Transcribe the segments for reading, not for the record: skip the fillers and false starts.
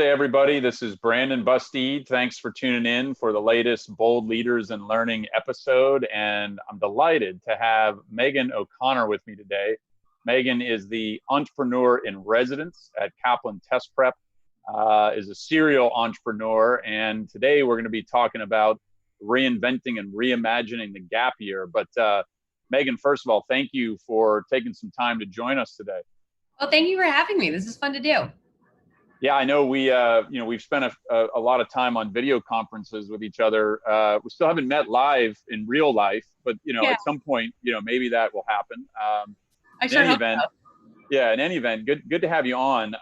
Hey, everybody, this is Brandon Bustede. Thanks for tuning in for the latest Bold Leaders in Learning episode. And I'm delighted to have Megan O'Connor with me today. Megan is the entrepreneur in residence at Kaplan Test Prep, is a serial entrepreneur. And today we're going to be talking about reinventing and reimagining the gap year. But Megan, first of all, thank you for taking some time to join us today. Well, thank you for having me. This is fun to do. Yeah, I know we've spent a lot of time on video conferences with each other. We still haven't met live in real life, but at some point, maybe that will happen. I sure hope so. Yeah, in any event, good to have you on.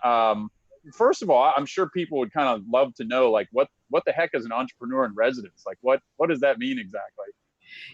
First of all, I'm sure people would kind of love to know, like, what the heck is an entrepreneur in residence? Like, what does that mean exactly?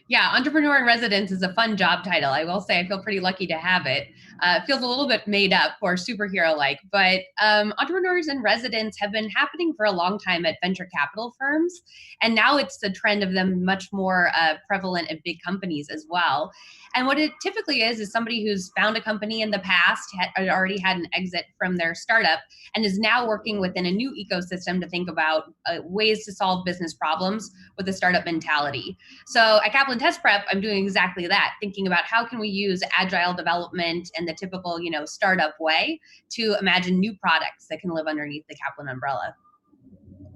Yeah, entrepreneur in residence is a fun job title. I will say I feel pretty lucky to have it. It feels a little bit made up or superhero-like, but entrepreneurs in residence have been happening for a long time at venture capital firms. And now it's the trend of them much more prevalent at big companies as well. And what it typically is somebody who's found a company in the past, had already had an exit from their startup, and is now working within a new ecosystem to think about ways to solve business problems with a startup mentality. So at Kaplan Test Prep, I'm doing exactly that, thinking about how can we use agile development and the typical, startup way to imagine new products that can live underneath the Kaplan umbrella.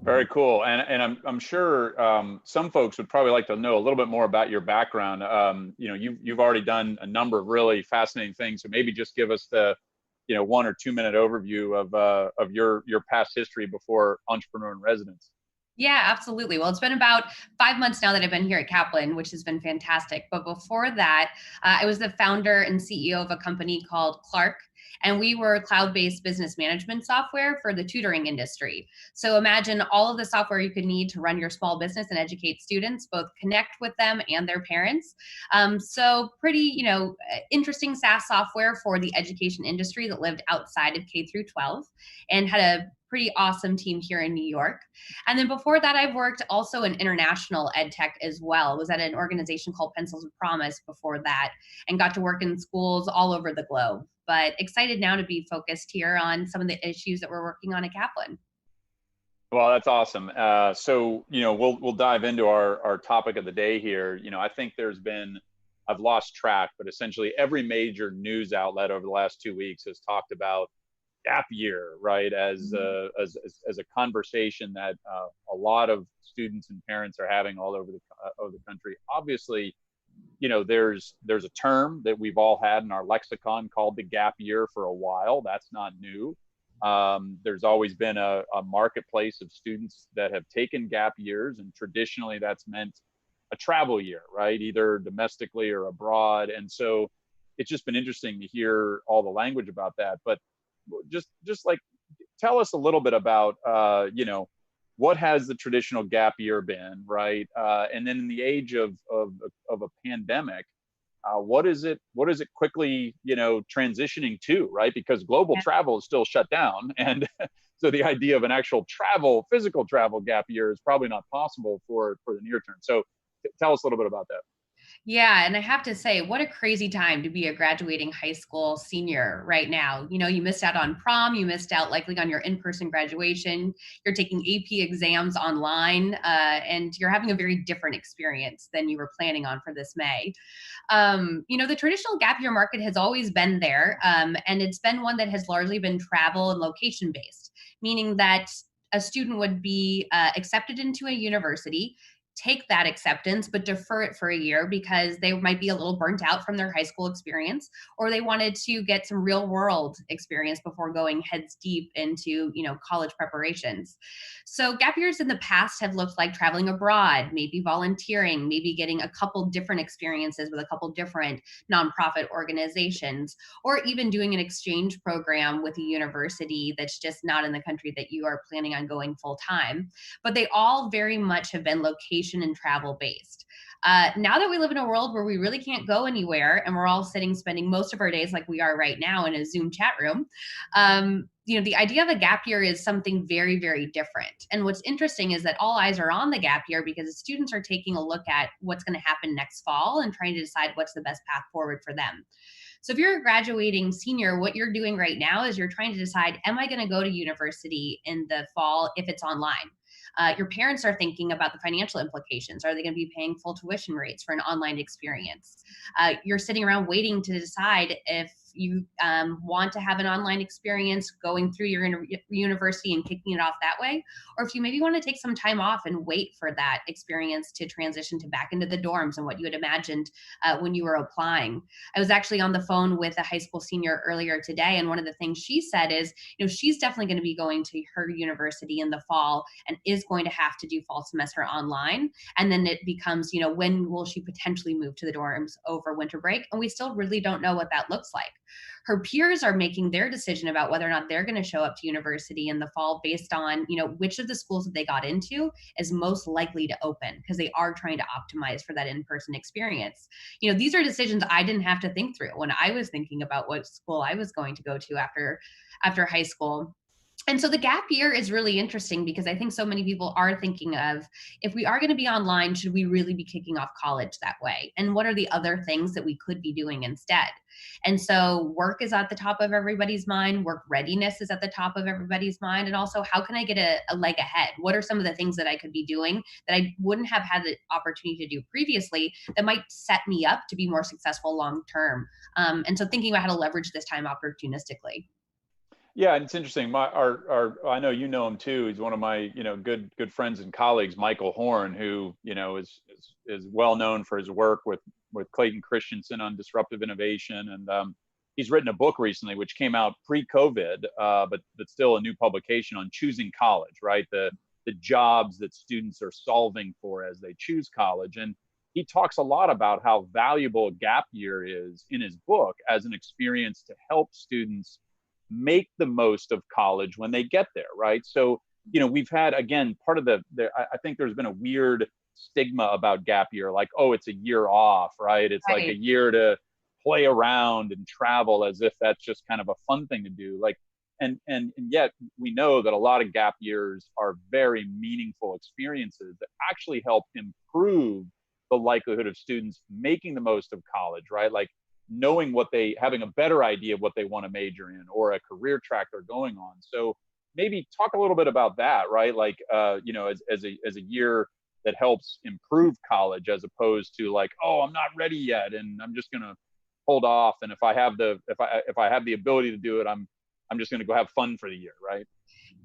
Very cool, and I'm sure some folks would probably like to know a little bit more about your background. You've already done a number of really fascinating things, so maybe just give us the 1 or 2 minute overview of your past history before entrepreneur in residence. Yeah, absolutely. Well, it's been about 5 months now that I've been here at Kaplan, which has been fantastic. But before that, I was the founder and CEO of a company called Clark, and we were cloud-based business management software for the tutoring industry. So imagine all of the software you could need to run your small business and educate students, both connect with them and their parents. So pretty, interesting SaaS software for the education industry that lived outside of K through 12 and had a pretty awesome team here in New York. And then before that, I've worked also in international ed tech as well. I was at an organization called Pencils of Promise before that and got to work in schools all over the globe. But excited now to be focused here on some of the issues that we're working on at Kaplan. Well, that's awesome. So, we'll dive into our topic of the day here. I think I've lost track, but essentially every major news outlet over the last 2 weeks has talked about gap year, right, as a conversation that a lot of students and parents are having all over the country. Obviously, there's a term that we've all had in our lexicon called the gap year for a while. That's not new. There's always been a marketplace of students that have taken gap years, and traditionally that's meant a travel year, right, either domestically or abroad. And so it's just been interesting to hear all the language about that. But just like, tell us a little bit about what has the traditional gap year been, right? And then in the age of a pandemic, what is it quickly transitioning to, right? Because global travel is still shut down, and so the idea of an actual physical travel gap year is probably not possible for the near term. So tell us a little bit about that. Yeah, and I have to say, what a crazy time to be a graduating high school senior right now. You missed out on prom, you missed out likely on your in-person graduation, you're taking AP exams online, and you're having a very different experience than you were planning on for this May. The traditional gap year market has always been there, and it's been one that has largely been travel and location based, meaning that a student would be accepted into a university, take that acceptance, but defer it for a year because they might be a little burnt out from their high school experience, or they wanted to get some real world experience before going heads deep into, college preparations. So gap years in the past have looked like traveling abroad, maybe volunteering, maybe getting a couple different experiences with a couple different nonprofit organizations, or even doing an exchange program with a university that's just not in the country that you are planning on going full time. But they all very much have been location and travel based. Now that we live in a world where we really can't go anywhere and we're all spending most of our days like we are right now in a Zoom chat room, the idea of a gap year is something very, very different. And what's interesting is that all eyes are on the gap year because the students are taking a look at what's going to happen next fall and trying to decide what's the best path forward for them. So if you're a graduating senior, what you're doing right now is you're trying to decide, am I going to go to university in the fall if it's online? Your parents are thinking about the financial implications. Are they going to be paying full tuition rates for an online experience? You're sitting around waiting to decide if you want to have an online experience going through your university and kicking it off that way, or if you maybe want to take some time off and wait for that experience to transition to back into the dorms and what you had imagined when you were applying. I was actually on the phone with a high school senior earlier today, and one of the things she said is, she's definitely going to be going to her university in the fall and is going to have to do fall semester online. And then it becomes, when will she potentially move to the dorms over winter break? And we still really don't know what that looks like. Her peers are making their decision about whether or not they're going to show up to university in the fall based on, which of the schools that they got into is most likely to open, because they are trying to optimize for that in-person experience. These are decisions I didn't have to think through when I was thinking about what school I was going to go to after high school. And so the gap year is really interesting because I think so many people are thinking of, if we are going to be online, should we really be kicking off college that way? And what are the other things that we could be doing instead? And so work is at the top of everybody's mind. Work readiness is at the top of everybody's mind. And also, how can I get a leg ahead? What are some of the things that I could be doing that I wouldn't have had the opportunity to do previously that might set me up to be more successful long term? And so thinking about how to leverage this time opportunistically. Yeah, and it's interesting. Our I know you know him too. He's one of my good friends and colleagues, Michael Horn, who is well known for his work with Clayton Christensen on disruptive innovation, and he's written a book recently which came out pre-COVID, but still a new publication on choosing college, right? The jobs that students are solving for as they choose college, and he talks a lot about how valuable a gap year is in his book as an experience to help students make the most of college when they get there, right? So, we've had, again, part of I think there's been a weird stigma about gap year, like, oh, it's a year off, right? It's like a Right. year to play around and travel, as if that's just kind of a fun thing to do. Like, and yet we know that a lot of gap years are very meaningful experiences that actually help improve the likelihood of students making the most of college, right? Like, knowing having a better idea of what they want to major in or a career track they're going on. So maybe talk a little bit about that, right? Like, as a year that helps improve college, as opposed to like, oh, I'm not ready yet, and I'm just gonna hold off. And if I have the ability to do it, I'm just gonna go have fun for the year, right?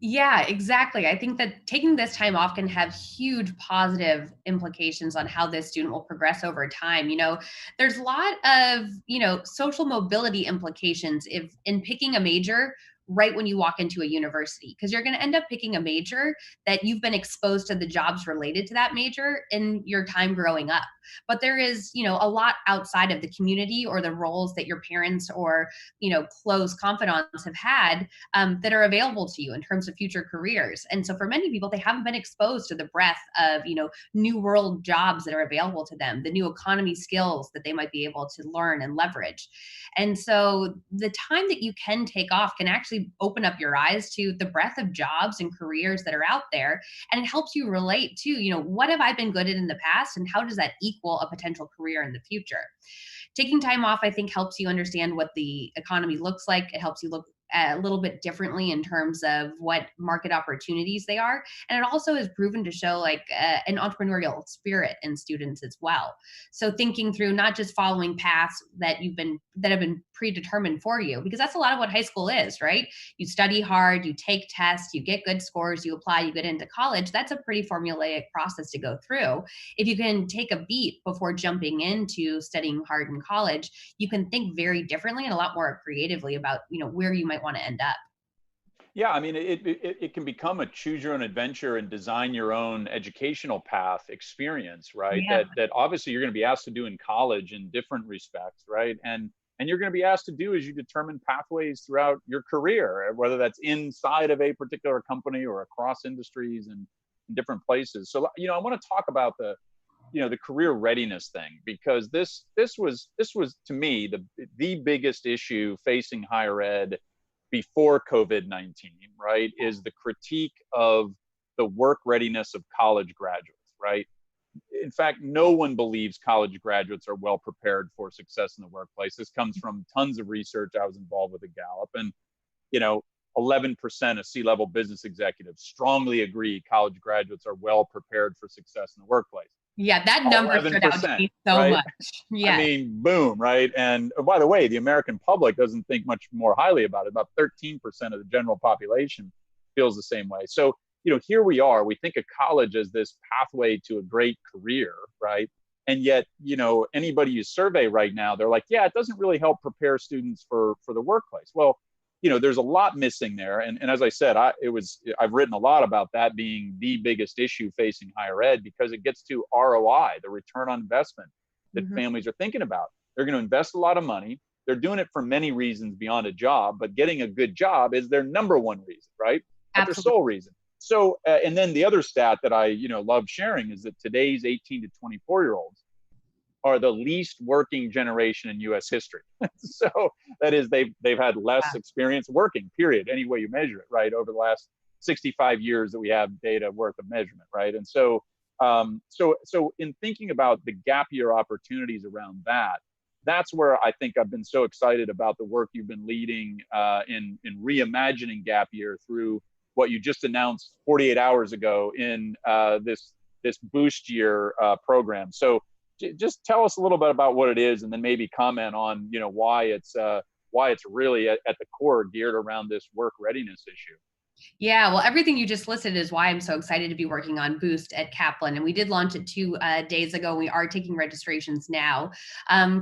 Yeah, exactly. I think that taking this time off can have huge positive implications on how this student will progress over time. There's a lot of, social mobility implications if in picking a major right when you walk into a university, because you're going to end up picking a major that you've been exposed to the jobs related to that major in your time growing up. But there is, a lot outside of the community or the roles that your parents or, close confidants have had that are available to you in terms of future careers. And so for many people, they haven't been exposed to the breadth of, new world jobs that are available to them, the new economy skills that they might be able to learn and leverage. And so the time that you can take off can actually open up your eyes to the breadth of jobs and careers that are out there. And it helps you relate to, what have I been good at in the past and how does that equal a potential career in the future? Taking time off, I think, helps you understand what the economy looks like. It helps you look a little bit differently in terms of what market opportunities they are. And it also has proven to show like an entrepreneurial spirit in students as well. So thinking through not just following paths that have been predetermined for you, because that's a lot of what high school is, right? You study hard, you take tests, you get good scores, you apply, you get into college. That's a pretty formulaic process to go through. If you can take a beat before jumping into studying hard in college, you can think very differently and a lot more creatively about, where you might want to end up. Yeah, I mean, it can become a choose your own adventure and design your own educational path experience, right? Yeah. That obviously you're going to be asked to do in college in different respects, right? And you're going to be asked to do as you determine pathways throughout your career, whether that's inside of a particular company or across industries and in different places. So, I want to talk about the career readiness thing, because this was to me the biggest issue facing higher ed before COVID-19, right, is the critique of the work readiness of college graduates, right? In fact, no one believes college graduates are well prepared for success in the workplace. This comes from tons of research. I was involved with at Gallup, and 11% of C-level business executives strongly agree college graduates are well prepared for success in the workplace. Yeah, that number stood out to 11%, me so right? much. I Yes. mean, boom, right? And by the way, the American public doesn't think much more highly about it. About 13% of the general population feels the same way. So, here we are. We think of college as this pathway to a great career, right? And yet, anybody you survey right now, they're like, yeah, it doesn't really help prepare students for the workplace. Well, there's a lot missing there. And as I said, I've written a lot about that being the biggest issue facing higher ed, because it gets to ROI, the return on investment that Mhm. families are thinking about. They're going to invest a lot of money. They're doing it for many reasons beyond a job, but getting a good job is their number one reason, right? Not their Absolutely. sole reason. So, and then the other stat that I, love sharing is that today's 18 to 24-year-olds are the least working generation in U.S. history. So that is, they've had less experience working, period, any way you measure it, right, over the last 65 years that we have data worth of measurement, right? And so, so in thinking about the gap year opportunities around that, that's where I think I've been so excited about the work you've been leading in reimagining gap year through what you just announced 48 hours ago in this Boost Year program. So just tell us a little bit about what it is, and then maybe comment on why it's really at the core geared around this work readiness issue. Yeah, well, everything you just listed is why I'm so excited to be working on Boost at Kaplan. And we did launch it 2 days ago. We are taking registrations now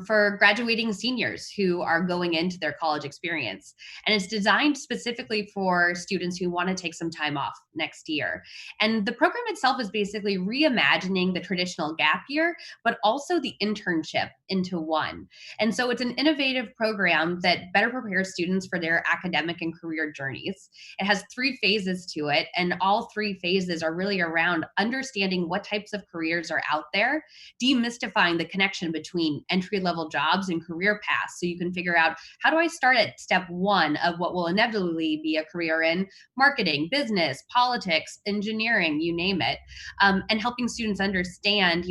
for graduating seniors who are going into their college experience. And it's designed specifically for students who want to take some time off next year. And the program itself is basically reimagining the traditional gap year, but also the internship into one. And so it's an innovative program that better prepares students for their academic and career journeys. It has 3 phases to it, and all 3 phases are really around understanding what types of careers are out there, demystifying the connection between entry level jobs and career paths. So you can figure out, how do I start at step one of what will inevitably be a career in marketing, business, politics, engineering, you name it, and helping students understand,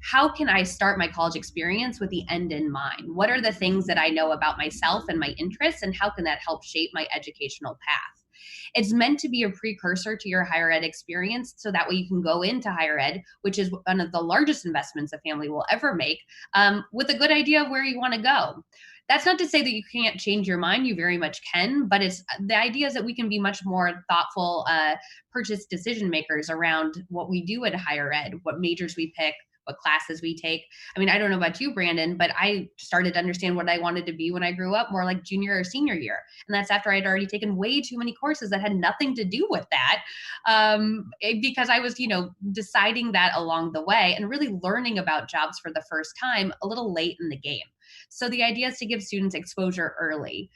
how can I start my college experience with the end in mind? What are the things that I know about myself and my interests, and how can that help shape my educational path? It's meant to be a precursor to your higher ed experience, so that way you can go into higher ed, which is one of the largest investments a family will ever make, with a good idea of where you want to go. That's not to say that you can't change your mind. You very much can, but it's the idea is that we can be much more thoughtful purchase decision makers around what we do at higher ed, what majors we pick, what classes we take. I mean, I don't know about you, Brandon, but I started to understand what I wanted to be when I grew up, more like junior or senior year. And that's after I'd already taken way too many courses that had nothing to do with that, because I was, deciding that along the way and really learning about jobs for the first time a little late in the game. So the idea is to give students exposure early.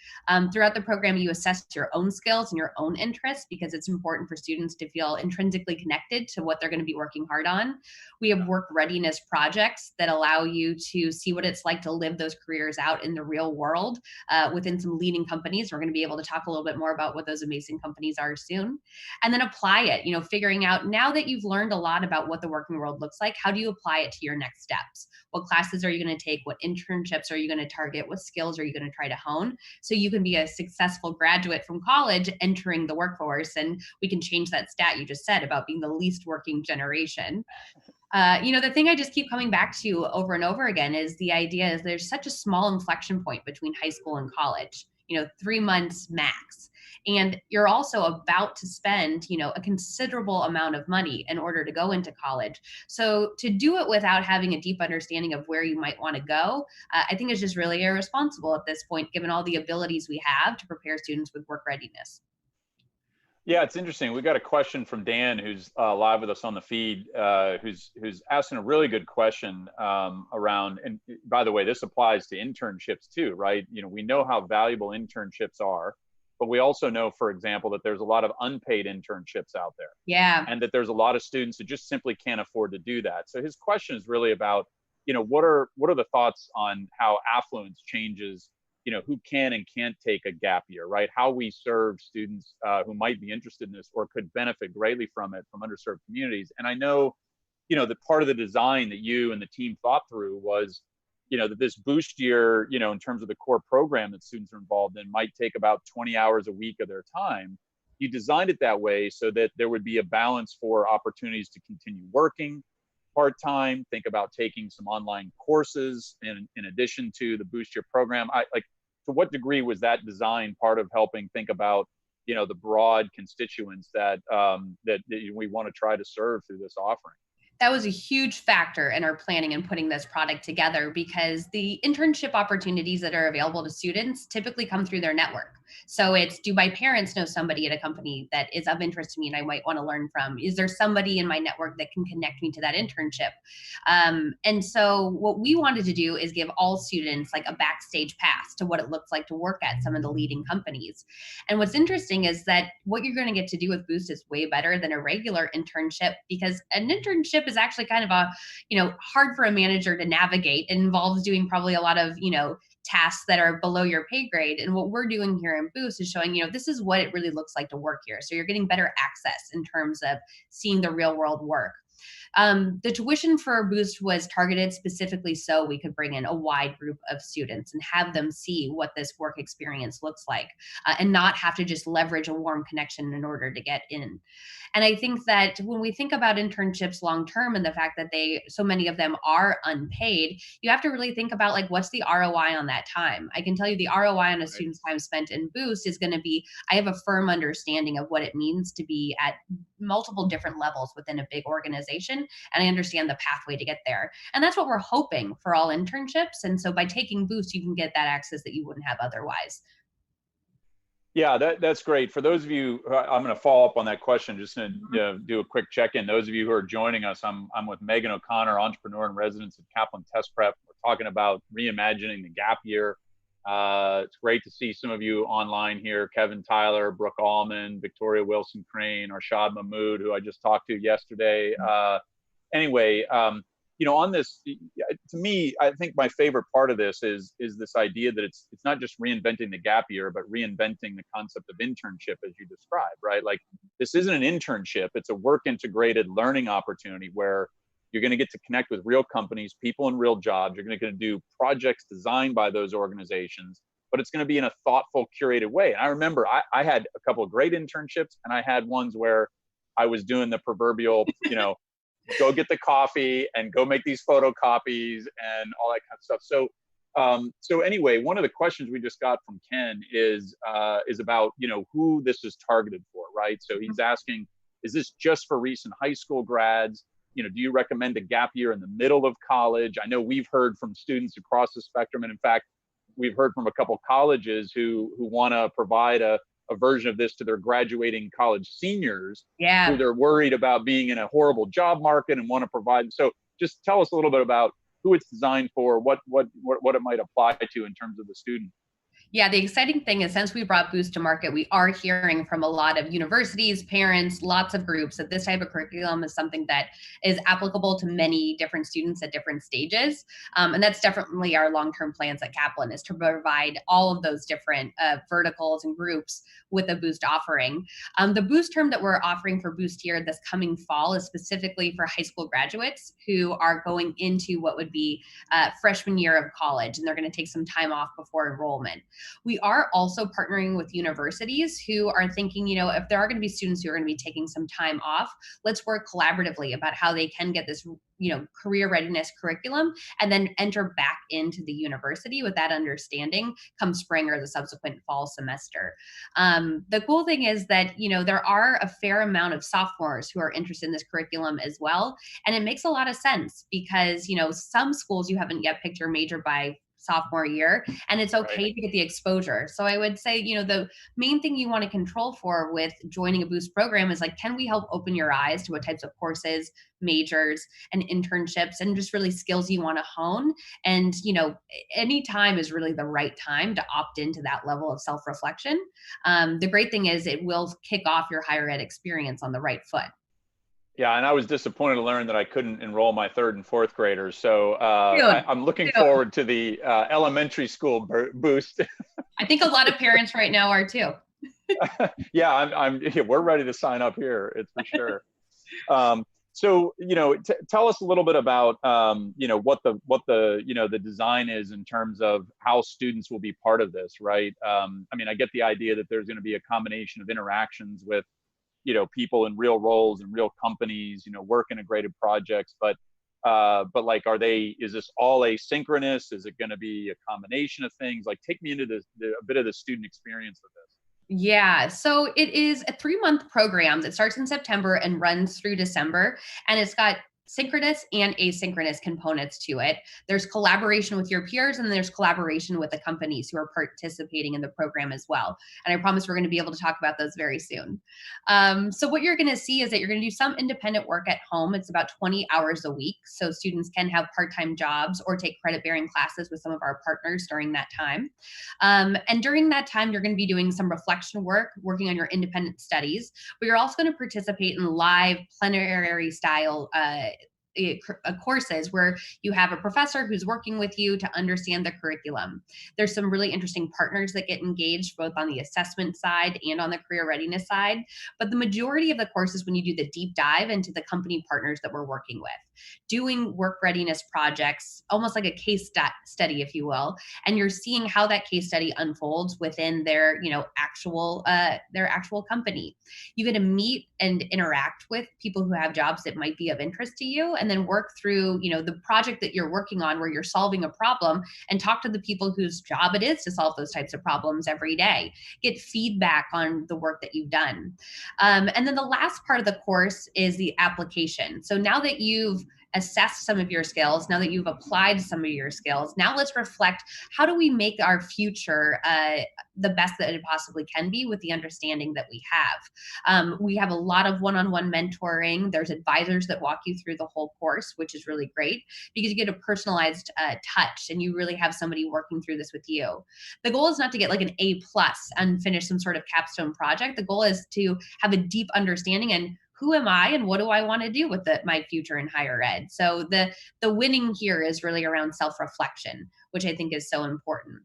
Throughout the program, you assess your own skills and your own interests, because it's important for students to feel intrinsically connected to what they're going to be working hard on. We have work readiness projects that allow you to see what it's like to live those careers out in the real world within some leading companies. We're going to be able to talk a little bit more about what those amazing companies are soon. And then apply it, figuring out, now that you've learned a lot about what the working world looks like, how do you apply it to your next steps? What classes are you going to take? What internships are you going to target? What skills are you going to try to hone, so you can be a successful graduate from college entering the workforce? And we can change that stat you just said about being the least working generation. The thing I just keep coming back to over and over again is the idea is there's such a small inflection point between high school and college, 3 months max. And you're also about to spend, a considerable amount of money in order to go into college. So to do it without having a deep understanding of where you might want to go, I think is just really irresponsible at this point, given all the abilities we have to prepare students with work readiness. Yeah, it's interesting. We got a question from Dan, who's live with us on the feed, who's asking a really good question around. And by the way, this applies to internships too, right? We know how valuable internships are, but we also know, for example, that there's a lot of unpaid internships out there, Yeah. and that there's a lot of students who just simply can't afford to do that. So his question is really about, what are the thoughts on how affluence changes who can and can't take a gap year, right? How we serve students who might be interested in this or could benefit greatly from it, from underserved communities. And I know, the part of the design that you and the team thought through was, that this boost year, in terms of the core program that students are involved in, might take about 20 hours a week of their time. You designed it that way so that there would be a balance for opportunities to continue working part-time, think about taking some online courses in addition to the boost year program. To what degree was that design part of helping think about, the broad constituents that we want to try to serve through this offering? That was a huge factor in our planning and putting this product together, because the internship opportunities that are available to students typically come through their network. So it's, do my parents know somebody at a company that is of interest to me and I might want to learn from? Is there somebody in my network that can connect me to that internship? And so what we wanted to do is give all students like a backstage pass to what it looks like to work at some of the leading companies. And what's interesting is that what you're going to get to do with Boost is way better than a regular internship, because an internship is actually kind of hard for a manager to navigate. It involves doing probably a lot of, tasks that are below your pay grade. And what we're doing here in Boost is showing, this is what it really looks like to work here. So you're getting better access in terms of seeing the real world work. The tuition for Boost was targeted specifically so we could bring in a wide group of students and have them see what this work experience looks like, and not have to just leverage a warm connection in order to get in. And I think that when we think about internships long term and the fact that so many of them are unpaid, you have to really think about like, what's the ROI on that time? I can tell you the ROI on a student's time spent in Boost is going to be, I have a firm understanding of what it means to be at multiple different levels within a big organization, and I understand the pathway to get there. And that's what we're hoping for all internships. And so by taking Boost, you can get that access that you wouldn't have otherwise. Yeah, that's great. For those of you, I'm going to follow up on that question, just to do a quick check-in. Those of you who are joining us, I'm with Megan O'Connor, entrepreneur in residence at Kaplan Test Prep. We're talking about reimagining the gap year. It's great to see some of you online here: Kevin Tyler, Brooke Allman, Victoria Wilson Crane, Arshad Mahmood, who I just talked to yesterday. Anyway, on this, to me, I think my favorite part of this is this idea that it's not just reinventing the gap year, but reinventing the concept of internship, as you described, right? Like, this isn't an internship; it's a work integrated learning opportunity where you're going to get to connect with real companies, people in real jobs. You're going to do projects designed by those organizations, but it's going to be in a thoughtful, curated way. And I remember I had a couple of great internships, and I had ones where I was doing the proverbial, go get the coffee and go make these photocopies and all that kind of stuff. So anyway, one of the questions we just got from Ken is about, who this is targeted for, right? So he's asking, is this just for recent high school grads? Do you recommend a gap year in the middle of college? I know we've heard from students across the spectrum, and in fact, we've heard from a couple of colleges who want to provide a version of this to their graduating college seniors, who they're worried about being in a horrible job market and want to provide. So just tell us a little bit about who it's designed for, what it might apply to in terms of the student. Yeah, the exciting thing is, since we brought Boost to market, we are hearing from a lot of universities, parents, lots of groups, that this type of curriculum is something that is applicable to many different students at different stages. And that's definitely our long-term plans at Kaplan, is to provide all of those different verticals and groups with a Boost offering. The Boost term that we're offering for Boost here this coming fall is specifically for high school graduates who are going into what would be freshman year of college, and they're going to take some time off before enrollment. We are also partnering with universities who are thinking, if there are going to be students who are going to be taking some time off, let's work collaboratively about how they can get this, career readiness curriculum and then enter back into the university with that understanding come spring or the subsequent fall semester. The cool thing is that, there are a fair amount of sophomores who are interested in this curriculum as well. And it makes a lot of sense because, some schools you haven't yet picked your major by sophomore year, and it's okay to get the exposure. So I would say, the main thing you want to control for with joining a Boost program is like, can we help open your eyes to what types of courses, majors, and internships, and just really skills you want to hone? And, any time is really the right time to opt into that level of self-reflection. The great thing is it will kick off your higher ed experience on the right foot. Yeah, and I was disappointed to learn that I couldn't enroll my third and fourth graders. So I'm looking forward to the elementary school Boost. I think a lot of parents right now are too. Yeah, we're ready to sign up here. It's for sure. So, tell us a little bit about, what the design is in terms of how students will be part of this, right? I mean, I get the idea that there's going to be a combination of interactions with, people in real roles and real companies, work integrated projects, but like, is this all asynchronous? Is it going to be a combination of things? Like, take me into a bit of the student experience of this. Yeah, so it is a 3-month program that starts in September and runs through December. And it's got synchronous and asynchronous components to it. There's collaboration with your peers, and there's collaboration with the companies who are participating in the program as well. And I promise we're going to be able to talk about those very soon. So what you're going to see is that you're going to do some independent work at home. It's about 20 hours a week. So students can have part-time jobs or take credit-bearing classes with some of our partners during that time. And during that time, you're going to be doing some reflection work, working on your independent studies, but you're also going to participate in live plenary style courses where you have a professor who's working with you to understand the curriculum. There's some really interesting partners that get engaged both on the assessment side and on the career readiness side. But the majority of the courses, when you do the deep dive into the company partners that we're working with, doing work readiness projects, almost like a case study, if you will, and you're seeing how that case study unfolds within their, their actual company. You get to meet and interact with people who have jobs that might be of interest to you, and then work through, the project that you're working on where you're solving a problem, and talk to the people whose job it is to solve those types of problems every day. Get feedback on the work that you've done. And then the last part of the course is the application. So now that you've assessed some of your skills, now that you've applied some of your skills, now let's reflect, how do we make our future the best that it possibly can be with the understanding that we have. We have a lot of one-on-one mentoring. There's advisors that walk you through the whole course, which is really great because you get a personalized touch, and you really have somebody working through this with you. The goal is not to get like an A+ and finish some sort of capstone project. The goal is to have a deep understanding and who am I and what do I want to do with my future in higher ed. So the winning here is really around self-reflection, which I think is so important.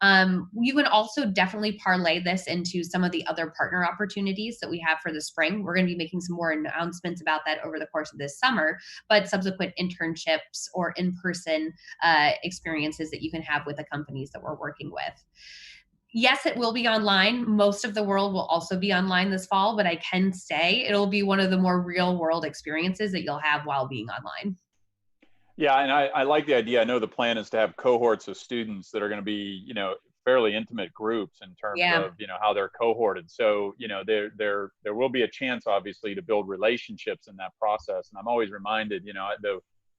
You can also definitely parlay this into some of the other partner opportunities that we have for the spring. We're going to be making some more announcements about that over the course of this summer, but subsequent internships or in-person experiences that you can have with the companies that we're working with. Yes, it will be online. Most of the world will also be online this fall, but I can say it'll be one of the more real world experiences that you'll have while being online. Yeah, and I like the idea. I know the plan is to have cohorts of students that are going to be, fairly intimate groups in terms Yeah. of, how they're cohorted. So, there will be a chance, obviously, to build relationships in that process. And I'm always reminded,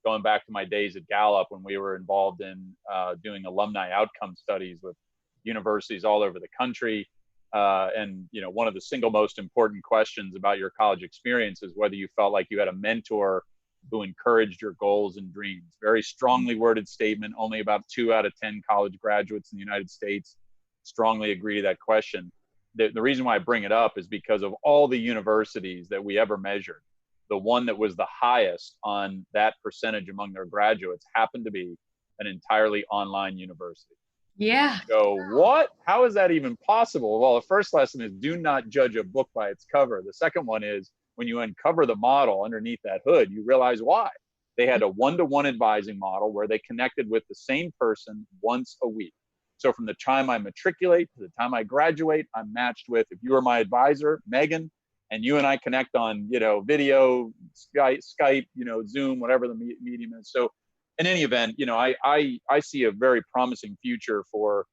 going back to my days at Gallup when we were involved in doing alumni outcome studies with universities all over the country. And one of the single most important questions about your college experience is whether you felt like you had a mentor who encouraged your goals and dreams. Very strongly worded statement. Only about 2 out of 10 college graduates in the United States strongly agree to that question. The reason why I bring it up is because of all the universities that we ever measured, the one that was the highest on that percentage among their graduates happened to be an entirely online university. Yeah. Go, what? How is that even possible? Well, the first lesson is do not judge a book by its cover. The second one is when you uncover the model underneath that hood, you realize why. They had a one-to-one advising model where they connected with the same person once a week. So from the time I matriculate to the time I graduate, I'm matched with, if you are my advisor, Megan, and you and I connect on, video, Skype, Zoom, whatever the medium is. So in any event, I see a very promising future for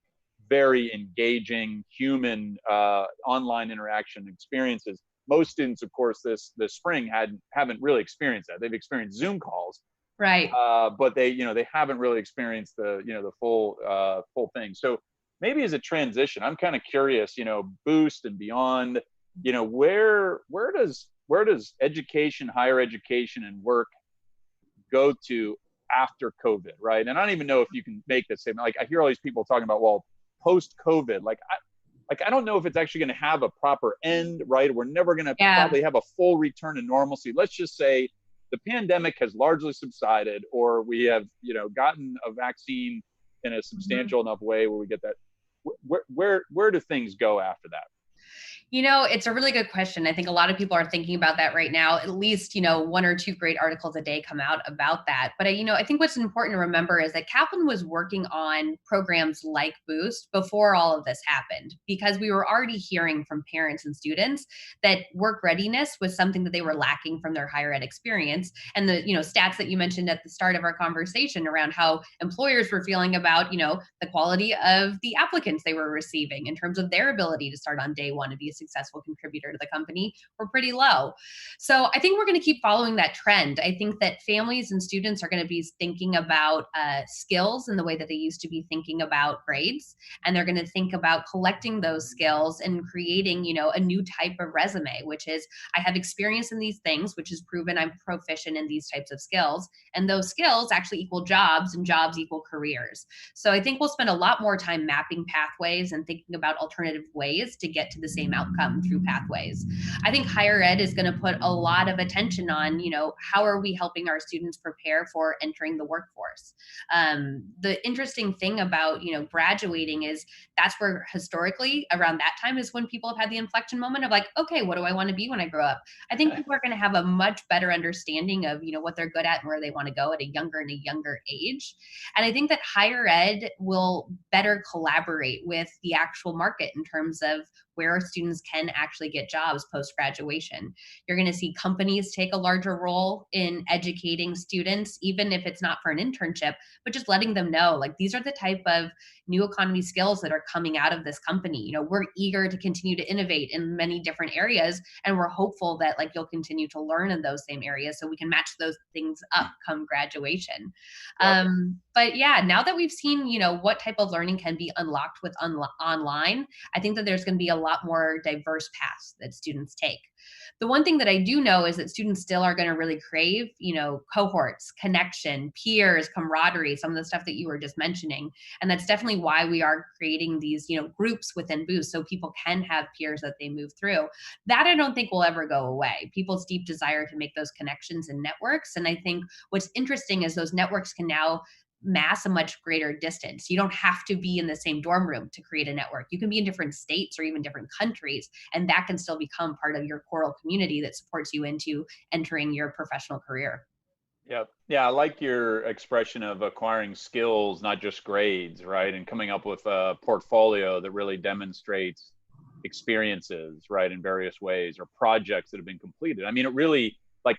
very engaging human online interaction experiences. Most students, of course, this spring haven't really experienced that. They've experienced Zoom calls, Right. but they haven't really experienced the full thing. So maybe as a transition, I'm kind of curious, Boost and beyond, where does education, higher education, and work go to after COVID, right? And I don't even know if you can make this statement. Like I hear all these people talking about, well, post COVID, I don't know if it's actually going to have a proper end, right? We're never going to probably have a full return to normalcy. Let's just say the pandemic has largely subsided, or we have, gotten a vaccine in a substantial enough way where we get that. Where do things go after that? It's a really good question. I think a lot of people are thinking about that right now. At least, one or two great articles a day come out about that. But I think what's important to remember is that Kaplan was working on programs like Boost before all of this happened, because we were already hearing from parents and students that work readiness was something that they were lacking from their higher ed experience. And the, stats that you mentioned at the start of our conversation around how employers were feeling about, the quality of the applicants they were receiving in terms of their ability to start on day one and be a successful contributor to the company were pretty low. So I think we're going to keep following that trend. I think that families and students are going to be thinking about skills in the way that they used to be thinking about grades. And they're going to think about collecting those skills and creating, a new type of resume, which is I have experience in these things, which is proven I'm proficient in these types of skills. And those skills actually equal jobs, and jobs equal careers. So I think we'll spend a lot more time mapping pathways and thinking about alternative ways to get to the same outcome through pathways. I think higher ed is going to put a lot of attention on, how are we helping our students prepare for entering the workforce? The interesting thing about, graduating is that's where historically around that time is when people have had the inflection moment of like, okay, what do I want to be when I grow up? I think people are going to have a much better understanding of, what they're good at and where they want to go at a younger age. And I think that higher ed will better collaborate with the actual market in terms of where students can actually get jobs post graduation. You're going to see companies take a larger role in educating students, even if it's not for an internship, but just letting them know like these are the type of new economy skills that are coming out of this company. We're eager to continue to innovate in many different areas, and we're hopeful that like you'll continue to learn in those same areas so we can match those things up come graduation. Yep. But yeah, now that we've seen, what type of learning can be unlocked with online, I think that there's going to be a lot more diverse paths that students take. The one thing that I do know is that students still are going to really crave, cohorts, connection, peers, camaraderie, some of the stuff that you were just mentioning. And that's definitely why we are creating these, groups within Boost so people can have peers that they move through. That I don't think will ever go away. People's deep desire to make those connections and networks. And I think what's interesting is those networks can now mass a much greater distance. You don't have to be in the same dorm room to create a network. You can be in different states or even different countries, and that can still become part of your choral community that supports you into entering your professional career. Yep. Yeah, I like your expression of acquiring skills, not just grades, right? And coming up with a portfolio that really demonstrates experiences, right, in various ways, or projects that have been completed. I mean, it really like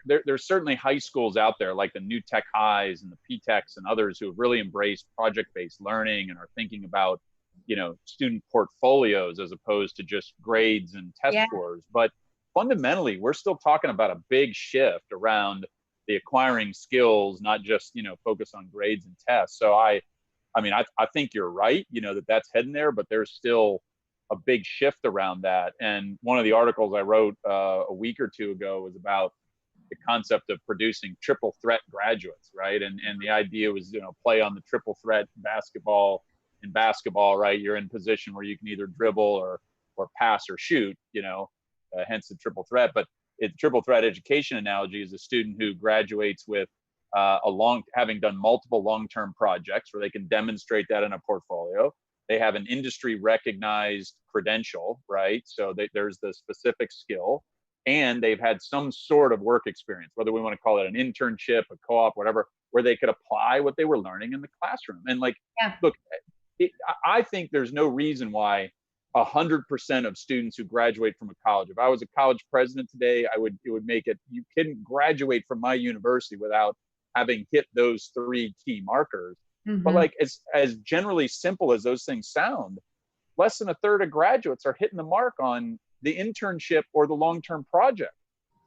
there's certainly high schools out there like the New Tech Highs and the P-Techs and others who have really embraced project-based learning and are thinking about, student portfolios as opposed to just grades and test Yeah. scores. But fundamentally, we're still talking about a big shift around the acquiring skills, not just, focus on grades and tests. So I think you're right, that that's heading there, but there's still a big shift around that. And one of the articles I wrote a week or two ago was about the concept of producing triple threat graduates, right? And the idea was, play on the triple threat basketball. In basketball, right, you're in position where you can either dribble or pass or shoot, hence the triple threat. But triple threat education analogy is a student who graduates with having done multiple long-term projects where they can demonstrate that in a portfolio. They have an industry recognized credential, right? So there's the specific skill, and they've had some sort of work experience, whether we want to call it an internship, a co-op, whatever, where they could apply what they were learning in the classroom. And like, Yeah. look, I think there's no reason why 100% of students who graduate from a college. If I was a college president today, it would make it, you couldn't graduate from my university without having hit those three key markers. But Mm-hmm. like, as generally simple as those things sound, less than a third of graduates are hitting the mark on the internship or the long-term project.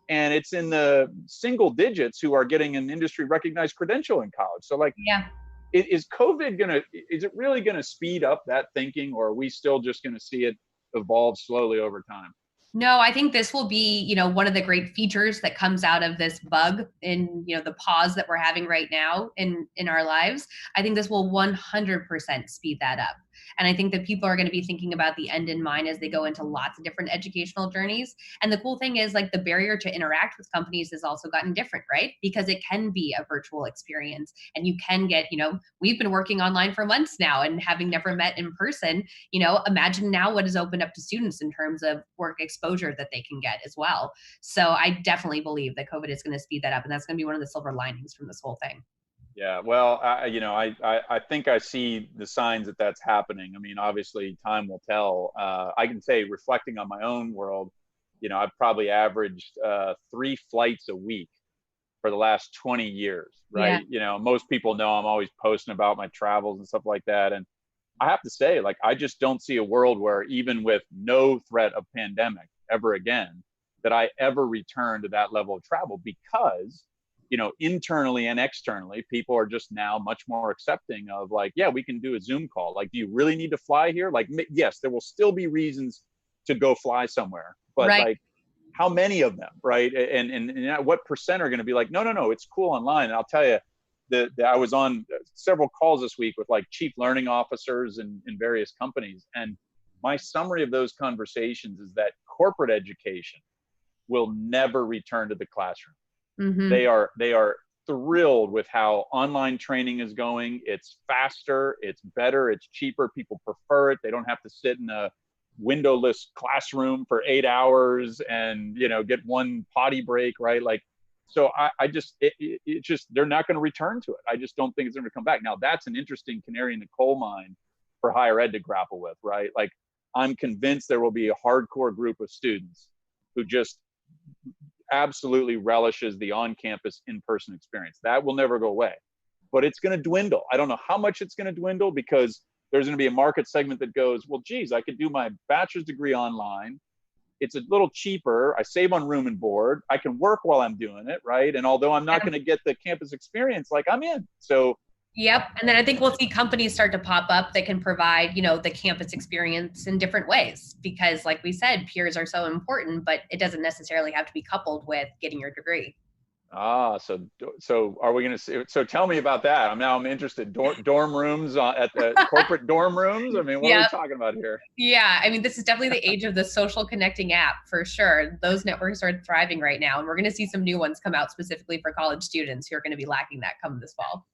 And it's in the single digits who are getting an industry recognized credential in college. So like, Yeah. is it really gonna speed up that thinking, or are we still just gonna see it evolve slowly over time? No, I think this will be, one of the great features that comes out of this bug in, the pause that we're having right now in our lives. I think this will 100% speed that up. And I think that people are going to be thinking about the end in mind as they go into lots of different educational journeys. And the cool thing is, like, the barrier to interact with companies has also gotten different, right? Because it can be a virtual experience and you can get, we've been working online for months now and having never met in person, imagine now what is opened up to students in terms of work exposure that they can get as well. So I definitely believe that COVID is going to speed that up. And that's going to be one of the silver linings from this whole thing. Yeah, well, I think I see the signs that that's happening. I mean, obviously, time will tell. I can say, reflecting on my own world, I've probably averaged 3 flights a week for the last 20 years, Yeah. right? Most people know I'm always posting about my travels and stuff like that. And I have to say, like, I just don't see a world where, even with no threat of pandemic ever again, that I ever return to that level of travel, because internally and externally, people are just now much more accepting of, like, yeah, we can do a Zoom call. Like, do you really need to fly here? Like, yes, there will still be reasons to go fly somewhere, but, Right. like, how many of them, right? And what percent are going to be like, no, no, no, it's cool online? And I'll tell you, that I was on several calls this week with, like, chief learning officers in various companies, and my summary of those conversations is that corporate education will never return to the classroom. Mm-hmm. They are thrilled with how online training is going. It's faster, it's better, it's cheaper. People prefer it. They don't have to sit in a windowless classroom for 8 hours and get one potty break, right? Like, so I just it just, they're not going to return to it. I just don't think it's going to come back. Now, that's an interesting canary in the coal mine for higher ed to grapple with, right? Like, I'm convinced there will be a hardcore group of students who just absolutely relishes the on-campus in-person experience. That will never go away, but it's going to dwindle. I don't know how much it's going to dwindle, because there's going to be a market segment that goes, well, geez, I could do my bachelor's degree online. It's a little cheaper. I save on room and board. I can work while I'm doing it, right? And although I'm not going to get the campus experience, like, I'm in. So Yep. And then I think we'll see companies start to pop up that can provide, the campus experience in different ways, because, like we said, peers are so important, but it doesn't necessarily have to be coupled with getting your degree. so are we going to see? So tell me about that. I'm interested. Dorm rooms at the corporate dorm rooms. I mean, what are we Yeah. talking about here? Yeah, I mean, this is definitely the age of the social connecting app for sure. Those networks are thriving right now, and we're going to see some new ones come out specifically for college students who are going to be lacking that come this fall.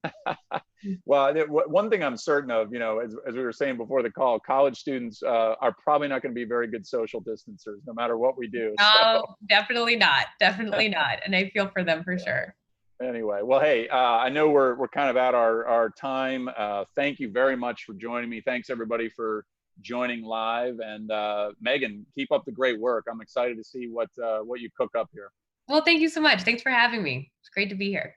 Well, one thing I'm certain of, as we were saying before the call, college students are probably not going to be very good social distancers, no matter what we do. No, So definitely not. Definitely not. And I feel for them for sure. anyway, well, hey, I know we're kind of at our time. Thank you very much for joining me. Thanks everybody for joining live. And Megan, keep up the great work. I'm excited to see what you cook up here. Well, thank you so much. Thanks for having me. It's great to be here.